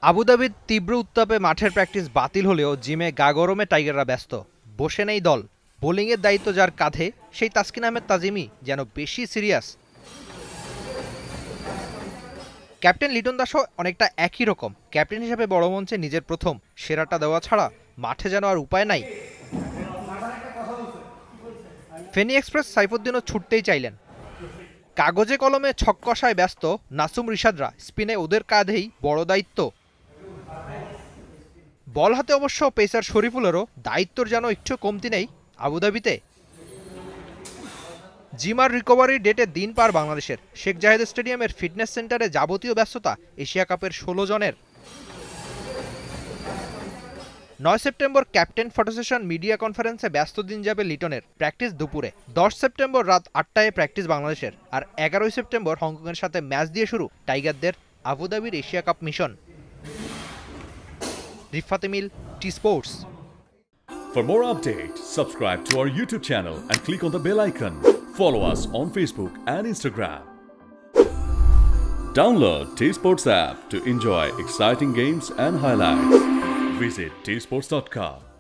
আবুধাবির তীব্র উত্তাপে মাঠের প্র্যাকটিস বাতিল হলেও জিমে গা গরমে টাইগাররা ব্যস্ত। বসে নেই দল। বোলিংয়ের দায়িত্ব যার কাঁধে সেই তাসকিন আহমেদ তাজিমই যেন বেশি সিরিয়াস। ক্যাপ্টেন লিটন দাসও অনেকটা একই রকম। ক্যাপ্টেন হিসেবে বড় মঞ্চে নিজের প্রথম সেরাটা দেওয়া ছাড়া মাঠে যেন আর উপায় নাই। ফেনী এক্সপ্রেস সাইফুদ্দিনও ছুটতেই চাইলেন। কাগজে কলমে ছক্কশায় ব্যস্ত নাসুম রিশাদরা, স্পিনে ওদের কাঁধেই বড় দায়িত্ব। বল হাতে অবশ্য পেসার শরীফুলেরও দায়িত্বর যেন একটু কমতি নেই আবুধাবিতে। জিমার রিকভারি ডেটে দিন পার বাংলাদেশের। শেখ জাহেদ স্টেডিয়ামের ফিটনেস সেন্টারে যাবতীয় ব্যস্ততা এশিয়া কাপের 16 জনের। 9 September captain photo session media কনফারেন্সে ব্যস্ত দিন যাবে লিটনের। প্র্যাকটিস দুপুরে। 10 সেপ্টেম্বর রাত 8টায় প্র্যাকটিস বাংলাদেশের। আর 11 সেপ্টেম্বর হংকংয়ের সাথে ম্যাচ দিয়ে শুরু টাইগারদের আবুধাবির Asia cup mission. Rifat Emil, T sports. For more updates, subscribe to our YouTube channel and click on the bell icon. Follow us on Facebook and Instagram. Download T Sports app to enjoy exciting games and highlights. Visit tsports.com.